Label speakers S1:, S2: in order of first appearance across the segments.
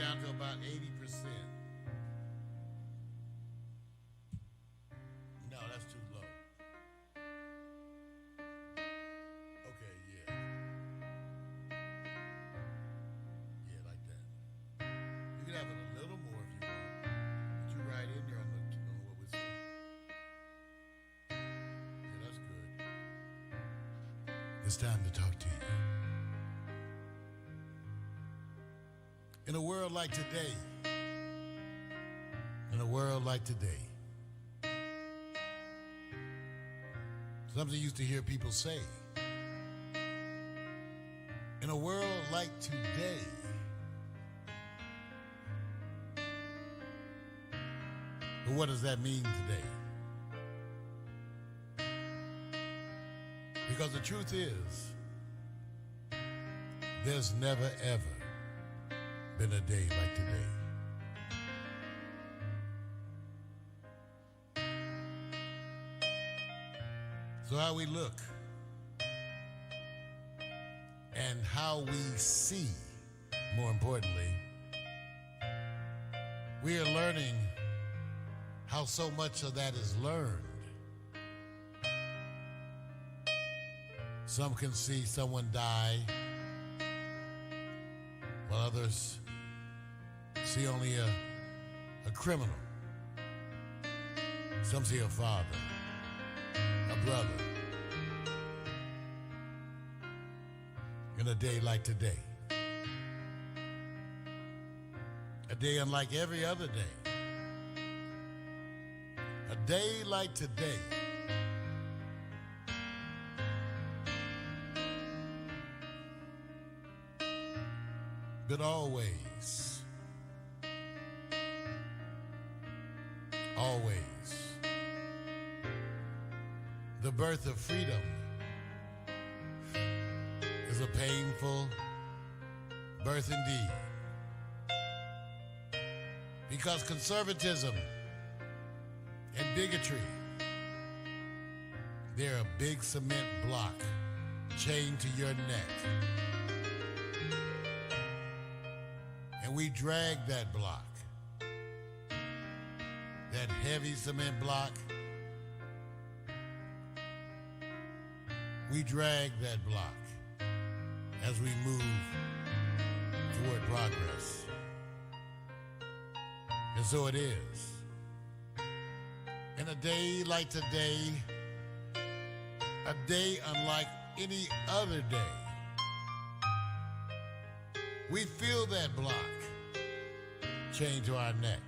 S1: down to about 80%. No, that's too low. Okay, yeah. Yeah, like that. You can have it a little more if you want. But you right in there on what we say. Yeah, that's good. It's time to talk to you. In a world like today, something you used to hear people say. In a world like today, but what does that mean today? Because the truth is, there's never ever been a day like today. So how we look and how we see, more importantly, we are learning how so much of that is learned. Some can see someone die, while others see only a criminal. Some see a father, a brother. In a day like today. A day unlike every other day. A day like today. But always, the birth of freedom is a painful birth indeed. Because conservatism and bigotry, they're a big cement block chained to your neck. And we drag that block, that heavy cement block. We drag that block as we move toward progress. And so it is. In a day like today, a day unlike any other day, we feel that block chained to our neck.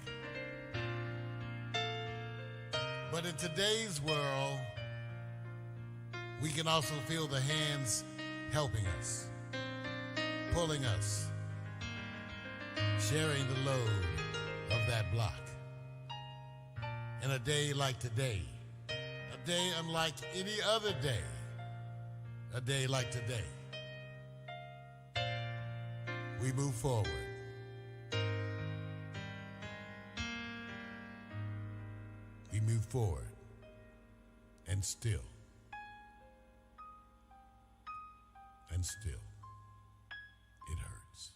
S1: But in today's world, we can also feel the hands helping us, pulling us, sharing the load of that block. In a day like today, a day unlike any other day, a day like today, we move forward. We move forward, and still, it hurts.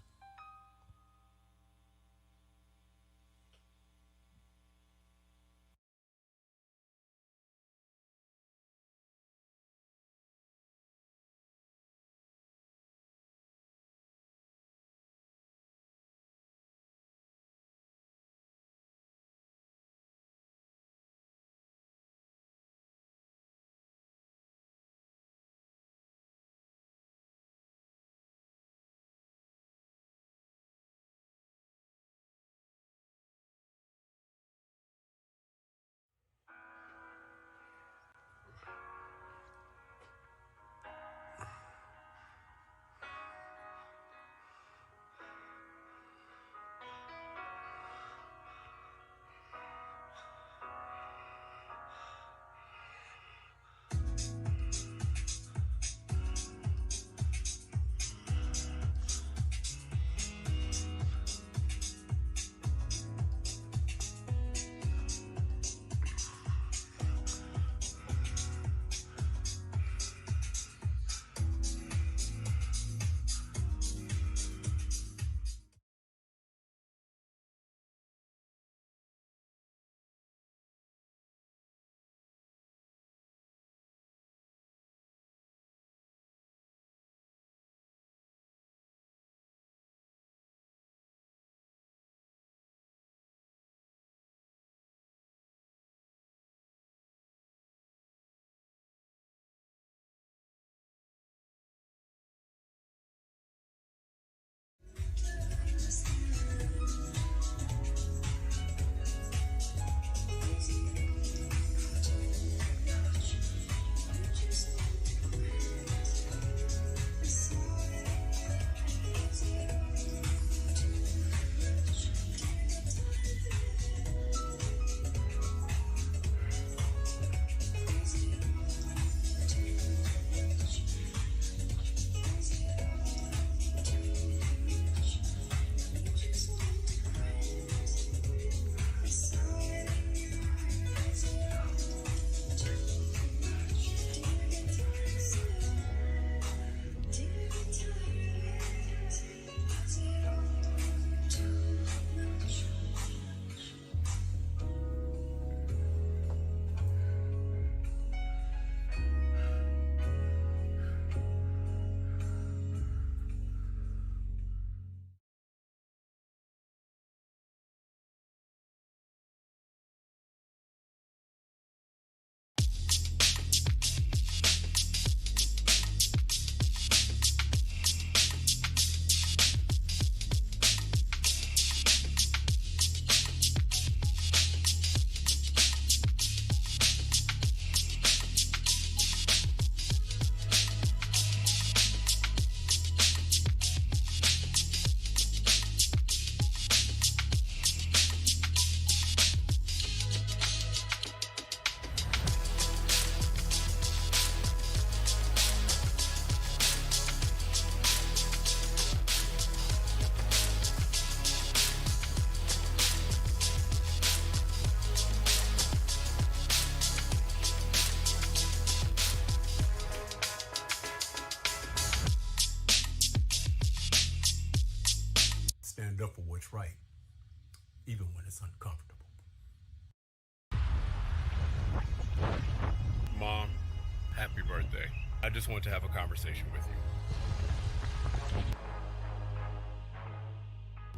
S2: just want to have a conversation with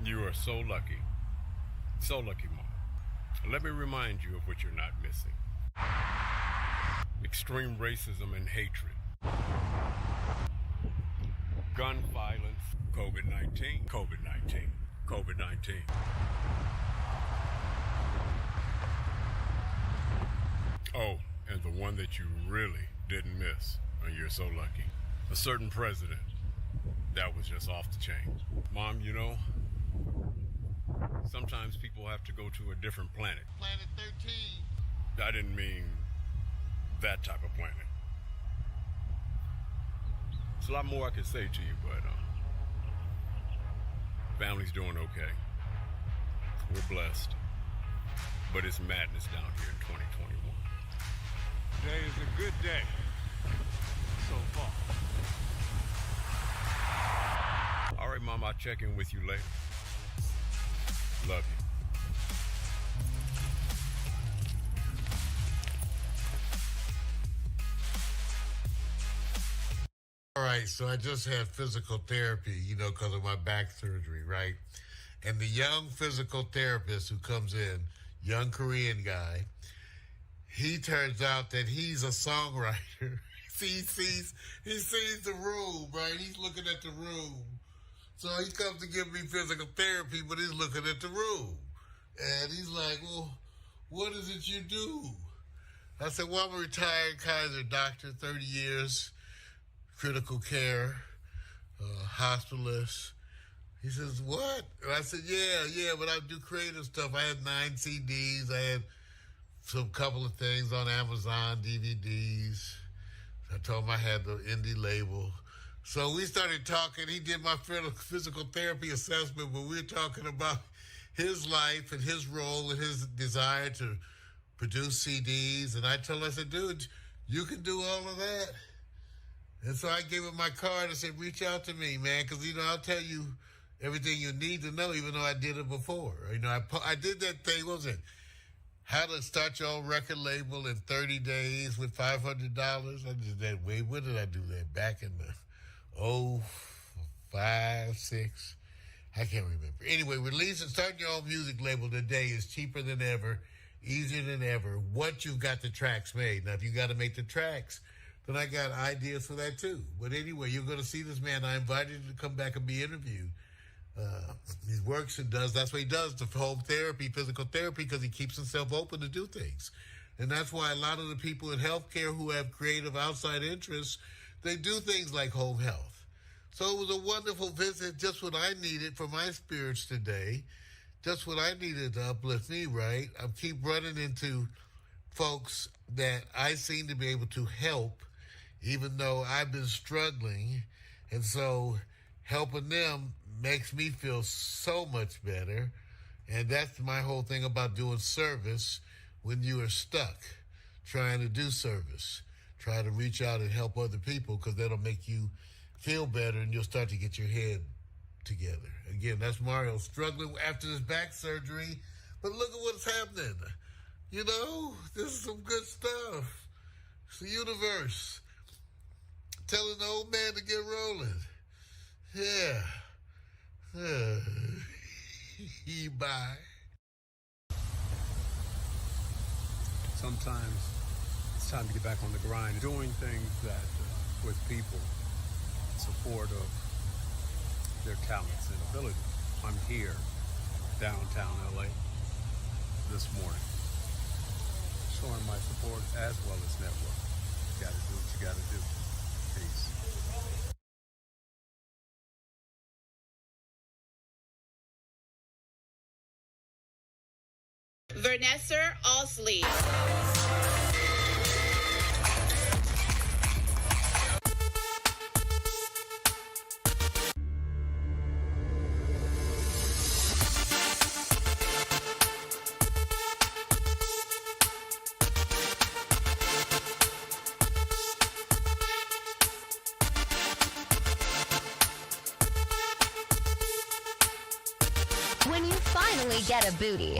S2: you. You are so lucky. So lucky, Mom. Let me remind you of what you're not missing. Extreme racism and hatred. Gun violence. COVID-19. COVID-19. COVID-19. Oh, and the one that you really didn't miss, and you're so lucky. A certain president. That was just off the chain. Mom, you know, sometimes people have to go to a different planet.
S1: Planet 13.
S2: I didn't mean that type of planet. There's a lot more I could say to you, but family's doing okay. We're blessed. But it's madness down here in 2021.
S3: Today is a good day so far.
S2: All right, Mom, I'll check in with you later. Love you.
S1: All right, so I just had physical therapy, because of my back surgery, right? And the young physical therapist who comes in, young Korean guy, he turns out that he's a songwriter. He sees the room, right? He's looking at the room. So he comes to give me physical therapy, but he's looking at the room. And he's like, well, what is it you do? I said, well, I'm a retired Kaiser doctor, 30 years, critical care, hospitalist. He says, what? And I said, yeah, but I do creative stuff. I had 9 CDs. I had some couple of things on Amazon, DVDs. I told him I had the indie label. So we started talking. He did my physical therapy assessment, but we were talking about his life and his role and his desire to produce CDs. And I told him, I said, dude, you can do all of that. And so I gave him my card and said, reach out to me, man, because, I'll tell you everything you need to know, even though I did it before. I did that thing, what was it? How to start your own record label in 30 days with $500. I did that way. When did I do that? Back in the 05, 6. I can't remember. Anyway, starting your own music label today is cheaper than ever, easier than ever. Once you've got the tracks made. Now, if you got to make the tracks, then I got ideas for that too. But anyway, you're going to see this man. I invited him to come back and be interviewed. He works and that's what he does, the home therapy, physical therapy, because he keeps himself open to do things. And that's why a lot of the people in healthcare who have creative outside interests, they do things like home health. So it was a wonderful visit, just what I needed for my spirits today, just what I needed to uplift me, right? I keep running into folks that I seem to be able to help, even though I've been struggling. And so helping them makes me feel so much better. And that's my whole thing about doing service. When you are stuck trying to do service, try to reach out and help other people, because that'll make you feel better and you'll start to get your head together. Again, that's Mario struggling after his back surgery. But look at what's happening. This is some good stuff. It's the universe telling the old man to get rolling. Yeah. Bye.
S2: Sometimes it's time to get back on the grind, doing things that with people in support of their talents and abilities. I'm here, downtown LA, this morning, showing my support as well as network. You gotta do what you gotta do. Peace.
S4: Vanessa Osley.
S5: When you finally get a booty.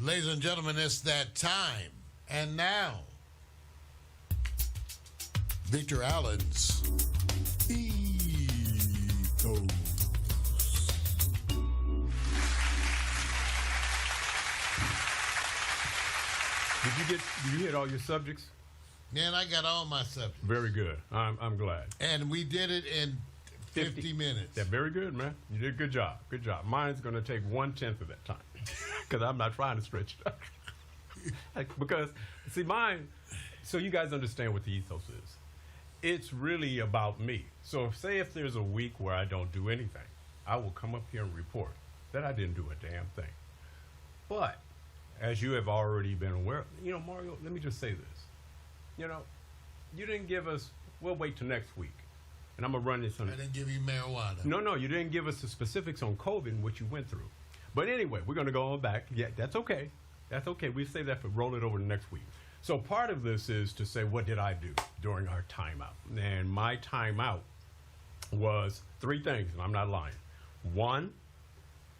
S1: Ladies and gentlemen, it's that time. And now, Victor Allen's Ethos.
S2: Did you hit all your subjects?
S1: Man, I got all my subjects.
S2: Very good. I'm glad.
S1: And we did it in 50 minutes.
S2: Yeah, very good, man. You did a good job. Good job. Mine's going to take 1/10 of that time because I'm not trying to stretch it out. Because, see, mine, so you guys understand what the ethos is. It's really about me. So say if there's a week where I don't do anything, I will come up here and report that I didn't do a damn thing. But as you have already been aware, Mario, let me just say this. You didn't give us, we'll wait till next week. And I'm going to run this on.
S1: I didn't give you marijuana.
S2: No, you didn't give us the specifics on COVID and what you went through. But anyway, we're going to go on back. Yeah, that's okay. That's okay. We say that for roll it over to next week. So part of this is to say, what did I do during our timeout? And my timeout was 3 things, and I'm not lying. 1,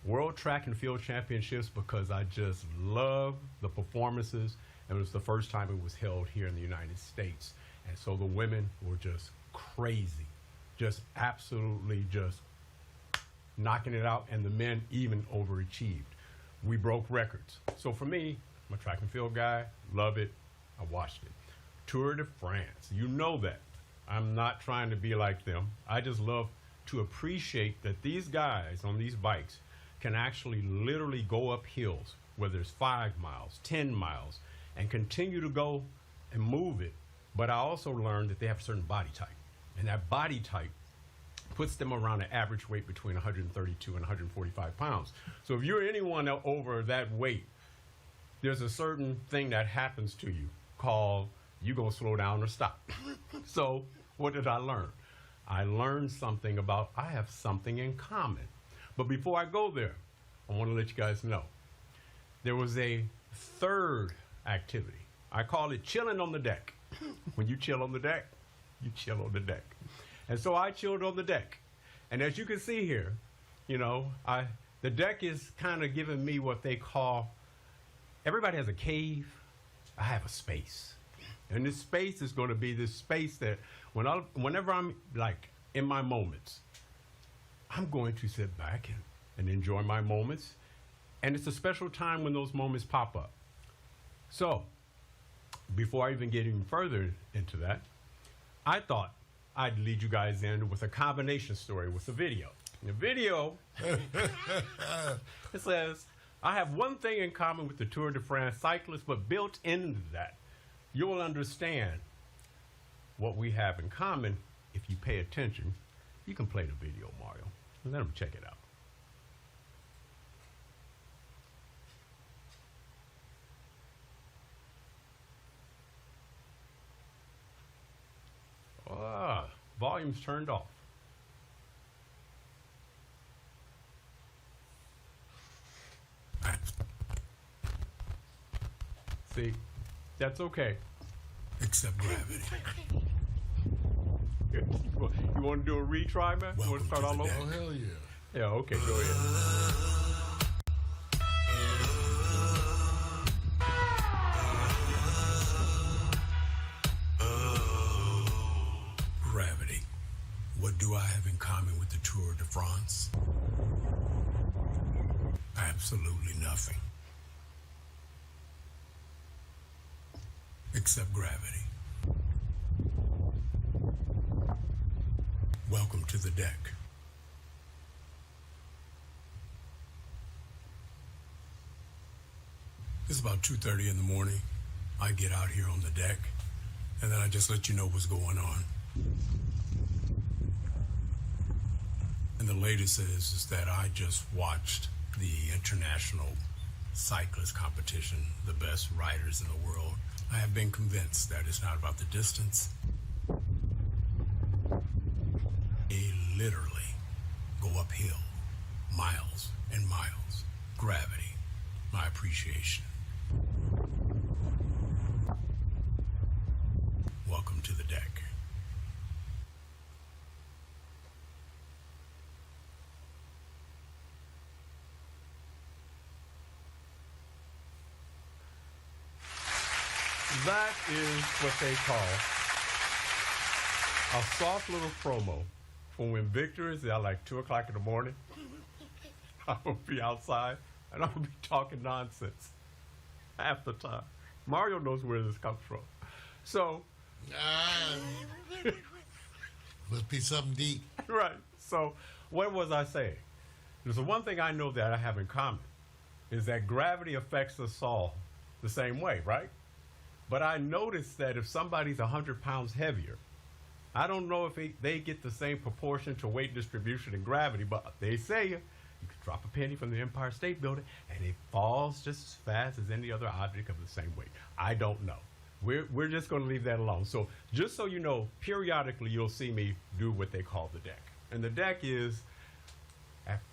S2: World Track and Field Championships, because I just love the performances. And it was the first time it was held here in the United States. And so the women were just crazy, just absolutely just knocking it out. And the men even overachieved. We broke records. So for me, I'm a track and field guy, love it. I watched it. Tour de France, you know that. I'm not trying to be like them. I just love to appreciate that these guys on these bikes can actually literally go up hills, whether it's 5 miles, 10 miles, and continue to go and move it. But I also learned that they have a certain body type. And that body type puts them around an average weight between 132 and 145 pounds. So if you're anyone over that weight, there's a certain thing that happens to you called you're going to slow down or stop. So what did I learn? I learned something about I have something in common. But before I go there, I want to let you guys know. There was a third activity. I call it chilling on the deck. When you chill on the deck, you chill on the deck. And so I chilled on the deck. And as you can see here, the deck is kind of giving me what they call, everybody has a cave. I have a space. And this space is going to be this space that whenever I'm like in my moments, I'm going to sit back and enjoy my moments. And it's a special time when those moments pop up. So before I even get even further into that, I thought I'd lead you guys in with a combination story with a video. The video, it says, I have one thing in common with the Tour de France cyclists, but built into that, you'll understand what we have in common if you pay attention. You can play the video, Mario, and let them check it out. Volume's turned off. See, that's okay.
S6: Except gravity.
S2: You want to do a retry, man? You want to start all over?
S1: Oh, hell yeah.
S2: Yeah, okay, go ahead.
S6: Gravity. What do I have in common with the Tour de France? Absolutely nothing. Except gravity. Welcome to the deck. It's about 2:30 in the morning. I get out here on the deck, and then I just let you know what's going on. And the latest is that I just watched the international cyclist competition, the best riders in the world. I have been convinced that it's not about the distance. They literally go uphill, miles and miles. Gravity, my appreciation. Welcome to the deck.
S2: That is what they call a soft little promo for when Victor is at like 2 o'clock in the morning. I'm going to be outside and I'm going to be talking nonsense half the time. Mario knows where this comes from. So,
S1: must be something deep.
S2: right. So, what was I saying? There's the one thing I know that I have in common is that gravity affects us all the same way, right? But I noticed that if somebody's 100 pounds heavier, I don't know if they get the same proportion to weight distribution and gravity, but they say you could drop a penny from the Empire State Building and it falls just as fast as any other object of the same weight. I don't know. We're just going to leave that alone. So just so you know, periodically you'll see me do what they call the deck. And the deck is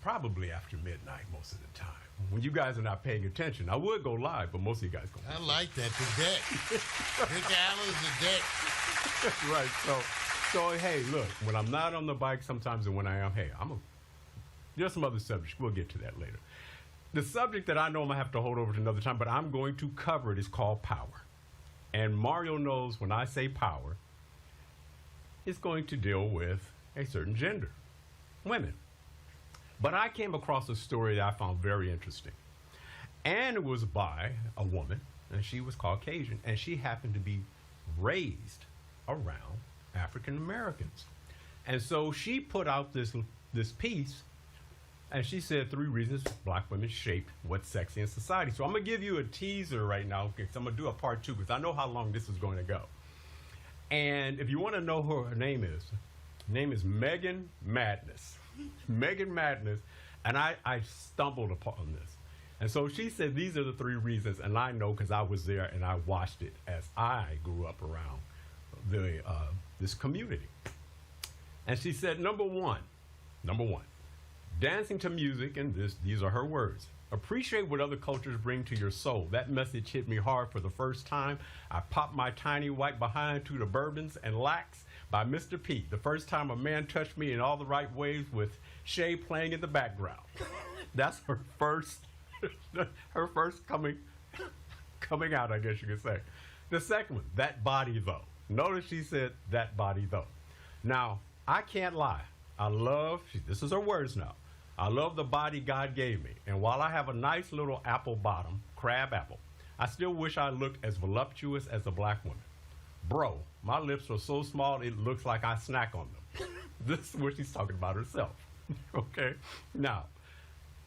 S2: probably after midnight most of the time. When you guys are not paying attention, I would go live, but most of you guys go.
S1: I like that, the deck. Rick Allen's the deck.
S2: Right. So hey, look, when I'm not on the bike sometimes, and when I am, hey, there's some other subjects. We'll get to that later. The subject that I know I'm going to have to hold over to another time, but I'm going to cover it, is called power. And Mario knows when I say power, it's going to deal with a certain gender, women. But I came across a story that I found very interesting. And it was by a woman, and she was Caucasian, and she happened to be raised around African Americans. And so she put out this piece, and she said 3 reasons black women shape what's sexy in society. So I'm going to give you a teaser right now, because I'm going to do a part 2, because I know how long this is going to go. And if you want to know who her name is Megan Madness. Megan Madness, and I stumbled upon this. And so she said these are the 3 reasons, and I know because I was there and I watched it as I grew up around this community. And she said, number one, dancing to music, and these are her words. Appreciate what other cultures bring to your soul. That message hit me hard for the first time. I popped my tiny white behind to the Bourbons and Lacs by Mr. P. The first time a man touched me in all the right ways with Shay playing in the background. That's her first coming out, I guess you could say. The second one, that body though. Notice she said that body though. Now, I can't lie. This is her words now. I love the body God gave me. And while I have a nice little apple bottom, crab apple, I still wish I looked as voluptuous as a black woman. Bro, my lips are so small it looks like I snack on them. This is what she's talking about herself. Okay? Now,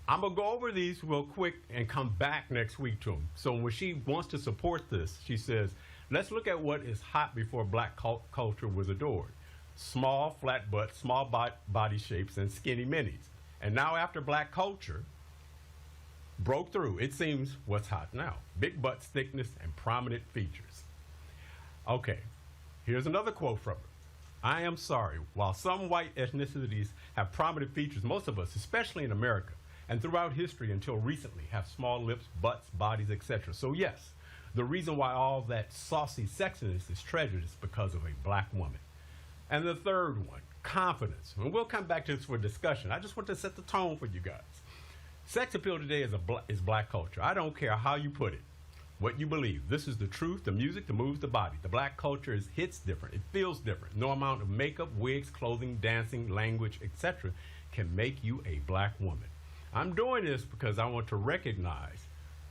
S2: I'm going to go over these real quick and come back next week to them. So when she wants to support this, she says, let's look at what is hot before black culture was adored. Small, flat butts, small body shapes, and skinny minis. And now after black culture broke through, it seems what's hot now. Big butts, thickness, and prominent features. Okay, here's another quote from her. I am sorry, while some white ethnicities have prominent features, most of us, especially in America, and throughout history until recently, have small lips, butts, bodies, etc. So yes, the reason why all that saucy sexiness is treasured is because of a black woman. And the third one, confidence. And we'll come back to this for discussion. I just want to set the tone for you guys. Sex appeal today is black culture. I don't care how you put it, what you believe. This is the truth, the music, the moves, the body. The black culture hits different. It feels different. No amount of makeup, wigs, clothing, dancing, language, etc. can make you a black woman. I'm doing this because I want to recognize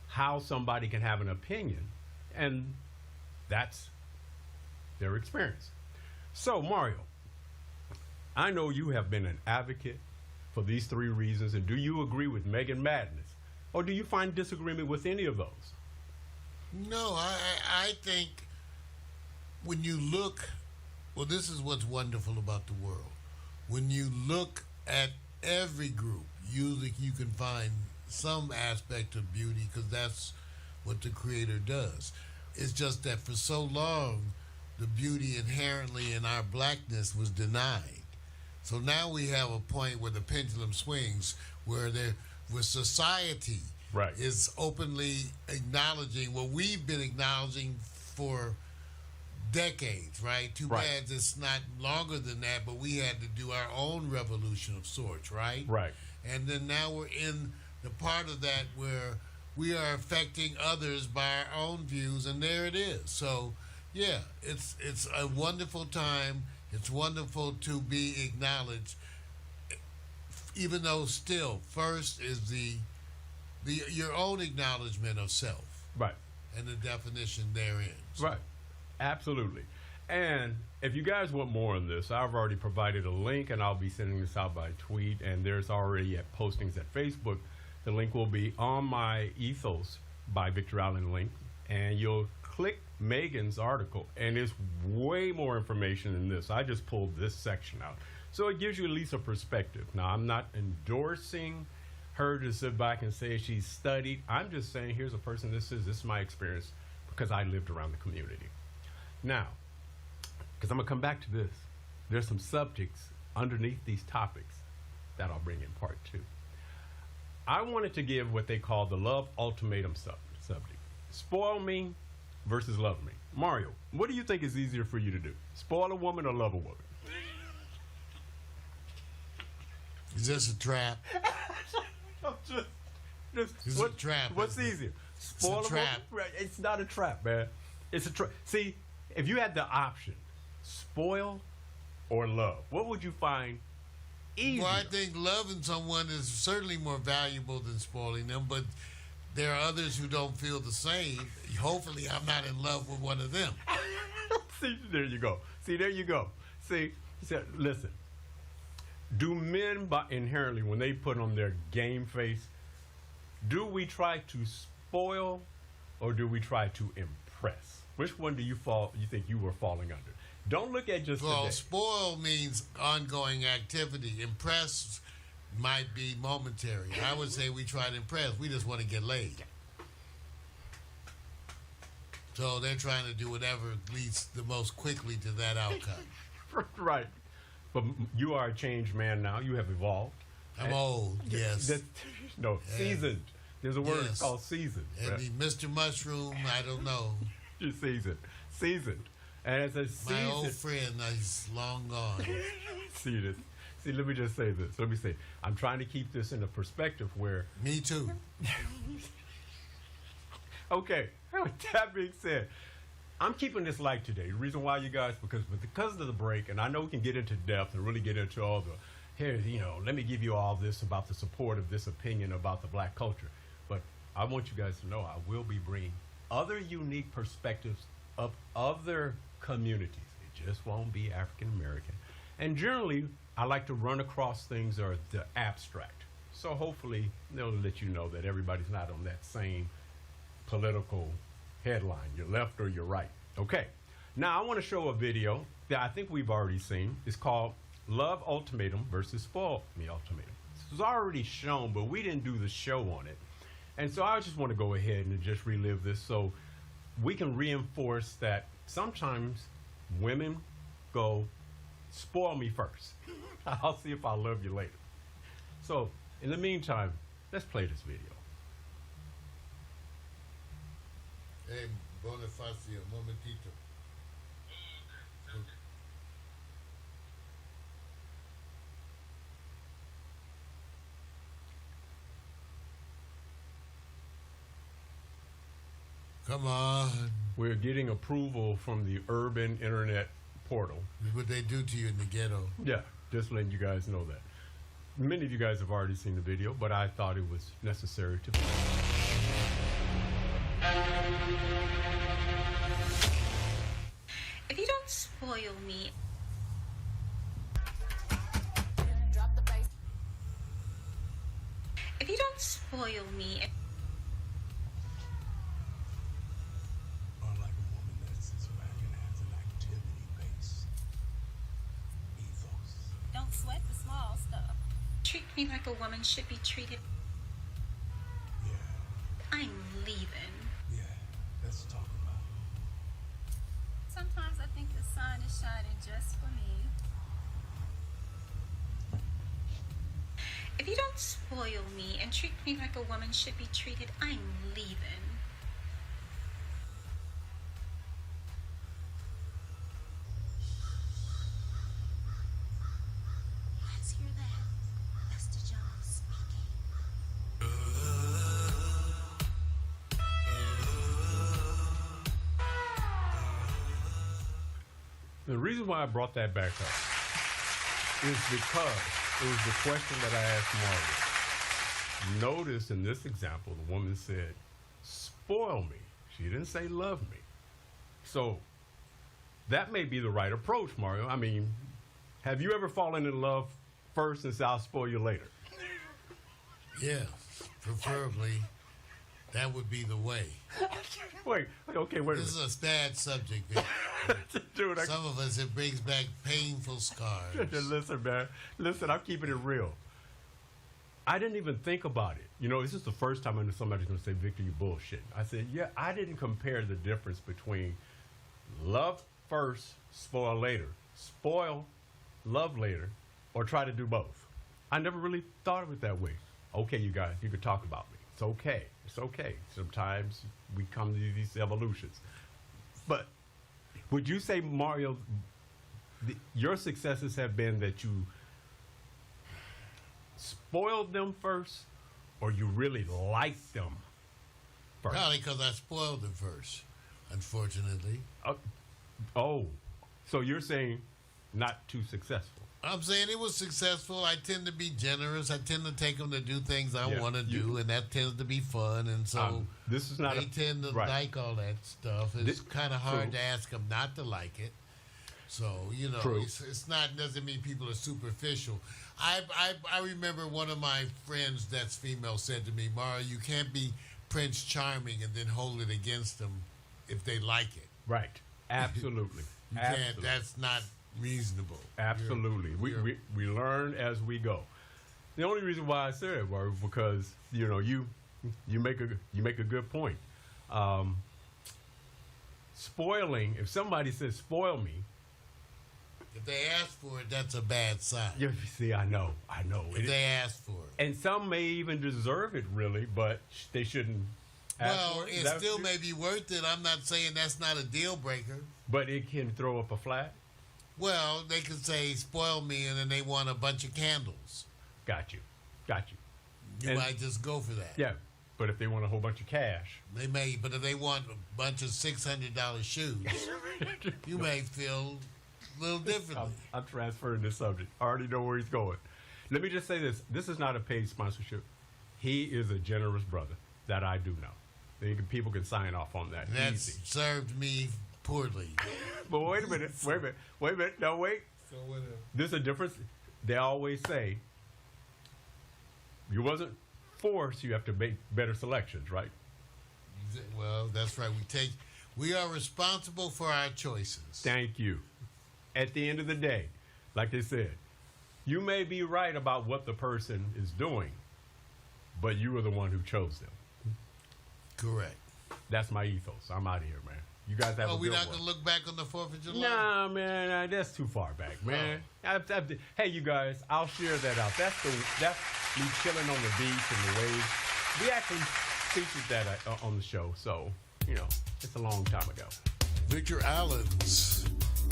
S2: how somebody can have an opinion, and that's their experience. So, Mario, I know you have been an advocate for these 3 reasons, and do you agree with Megan Madness? Or do you find disagreement with any of those?
S1: No, I think when you look, well, this is what's wonderful about the world. When you look at every group, usually you can find some aspect of beauty because that's what the Creator does. It's just that for so long, the beauty inherently in our blackness was denied. So now we have a point where the pendulum swings, where society is openly acknowledging what we've been acknowledging for decades, right? Too bad it's not longer than that, but we had to do our own revolution of sorts, right?
S2: Right.
S1: And then now we're in the part of that where we are affecting others by our own views, and there it is. So, yeah, it's a wonderful time. It's wonderful to be acknowledged, even though still first is the your own acknowledgement of self,
S2: Right.
S1: and the definition therein. So,
S2: Right. Absolutely. And if you guys want more on this, I've already provided a link, and I'll be sending this out by tweet. And there's already at postings at Facebook. The link will be on my Ethos by Victor Allen link, and you'll click Megan's article, and there's way more information than this. I just pulled this section out, so it gives you at least a perspective. Now, I'm not endorsing her to sit back and say she's studied. I'm just saying, here's a person. This is my experience because I lived around the community. Now, because I'm going to come back to this, there's some subjects underneath these topics that I'll bring in part 2. I wanted to give what they call the love ultimatum subject. Spoil me versus love me. Mario, what do you think is easier for you to do? Spoil a woman or love a woman?
S1: is this a trap?
S2: Just
S1: a trap,
S2: What's
S1: isn't it?
S2: easier? Spoil
S1: It's a trap.
S2: woman? Right, it's not a trap, man. It's a trap. See, if you had the option, spoil or love, what would you find easier?
S1: Well, I think loving someone is certainly more valuable than spoiling them, but there are others who don't feel the same. Hopefully, I'm not in love with one of them.
S2: See, there you go. See, listen. Do men inherently, when they put on their game face, do we try to spoil or do we try to impress? Which one do you think you were falling under? Don't look at just
S1: Well,
S2: today.
S1: spoil means ongoing activity. Impress might be momentary. I would say we try to impress. We just want to get laid. So they're trying to do whatever leads the most quickly to that outcome.
S2: Right. But you are a changed man now. You have evolved.
S1: I'm old, yes.
S2: No, seasoned. There's a word
S1: Yes.
S2: called seasoned.
S1: And
S2: right?
S1: the Mr. Mushroom, I don't know.
S2: You're seasoned. And as a
S1: My old
S2: seasoned,
S1: friend, he's long gone.
S2: see this. See, let me just say this. Let me say, I'm trying to keep this in a perspective where,
S1: Me too.
S2: okay, with that being said, I'm keeping this light today. The reason why, you guys, because of the break, and I know we can get into depth and really get into all the, here, let me give you all this about the support of this opinion about the black culture. But I want you guys to know I will be bringing other unique perspectives of other communities. It just won't be African American. And generally, I like to run across things that are the abstract. So hopefully, they'll let you know that everybody's not on that same political headline, you're left or you're right. Okay, now I want to show a video that I think we've already seen. It's called Love Ultimatum versus Spoil Me Ultimatum. This was already shown, but we didn't do the show on it. And so I just want to go ahead and just relive this so we can reinforce that sometimes women go, spoil me first. I'll see if I love you later. So in the meantime, let's play this video.
S1: Hey, Bonifacio, momentito. Come on.
S2: We're getting approval from the Urban Internet Portal.
S1: This is what they do to you in the ghetto.
S2: Yeah, just letting you guys know that. Many of you guys have already seen the video, but I thought it was necessary to.
S4: If you don't spoil me, if you don't spoil me,
S6: Or like a woman that sits back and has an activity-based ethos.
S7: Don't sweat the small stuff.
S4: treat me like a woman should be treated.
S6: Yeah,
S4: I'm leaving.
S6: yeah, let's talk about it.
S7: Sometimes I think the sun is shining just for me.
S4: If you don't spoil me and treat me like a woman should be treated, I'm leaving.
S7: Let's hear that. That's the John speaking.
S2: The reason why I brought that back up is because it was the question that I asked Mario. Notice in this example, the woman said, spoil me. She didn't say love me. So that may be the right approach, Mario. I mean, have you ever fallen in love first and said, I'll spoil you later?
S1: Yeah, preferably that would be the way.
S2: Wait a minute.
S1: This is a sad subject, Vic.
S2: Dude,
S1: Some of us, it brings back painful scars.
S2: Listen, man. Listen, I'm keeping it real. I didn't even think about it. You know, this is the first time I know somebody's going to say, Victor, you bullshit. I said, yeah, I didn't compare the difference between love first, spoil later. Spoil, love later, or try to do both. I never really thought of it that way. Okay, you guys, you can talk about me. It's okay. It's okay. Sometimes we come to these evolutions. But would you say, Mario, your successes have been that you spoiled them first, or you really liked them first?
S1: Probably because I spoiled them first, unfortunately.
S2: So you're saying not too successful?
S1: I'm saying it was successful. I tend to be generous. I tend to take them to do things I want to do, and that tends to be fun. And so
S2: this is not
S1: they tend to like all that stuff. It's kind of hard to ask them not to like it. So, you know, it's not, doesn't mean people are superficial. I remember one of my friends that's female said to me, Mara, you can't be Prince Charming and then hold it against them if they like it.
S2: Right. Absolutely.
S1: You can't. That's not reasonable.
S2: Absolutely. We learn as we go. The only reason why I said it was because, you know, you make a good point. Spoiling, if somebody says spoil me,
S1: if they ask for it, that's a bad sign.
S2: You see, I know.
S1: If they ask for it.
S2: And some may even deserve it, really, but they shouldn't ask for it.
S1: It still may be worth it. I'm not saying that's not a deal breaker.
S2: But it can throw up a flag?
S1: Well, they could say, spoil me, and then they want a bunch of candles.
S2: Got you.
S1: You might just go for that.
S2: Yeah, but if they want a whole bunch of cash.
S1: They may, but if they want a bunch of $600 shoes, you may feel a little differently.
S2: I'm transferring this subject. I already know where he's going. Let me just say this. This is not a paid sponsorship. He is a generous brother. That I do know. People can sign off on that.
S1: That's
S2: easy.
S1: Served me poorly.
S2: But wait a minute. No, wait.
S1: So whatever.
S2: There's a difference. They always say, you wasn't forced, you have to make better selections, right?
S1: Well, that's right. We are responsible for our choices.
S2: Thank you. At the end of the day, like they said, you may be right about what the person is doing, but you were the one who chose them.
S1: Correct.
S2: That's my ethos. I'm out of here, man. You guys have a good one.
S1: We're not going to look back on the 4th of July?
S2: Nah, man. That's too far back, man. Hey, you guys, I'll share that out. That's me chilling on the beach and the waves. We actually featured that on the show, so, you know, it's a long time ago.
S1: Victor Allen's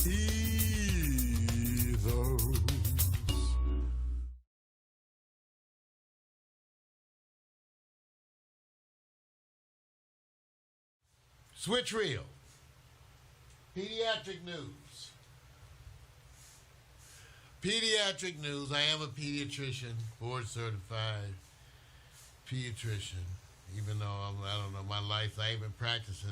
S1: Ethos. Switch reel. Pediatric news. Pediatric news. I am a pediatrician, board certified pediatrician. Even though I don't know my life, I ain't been practicing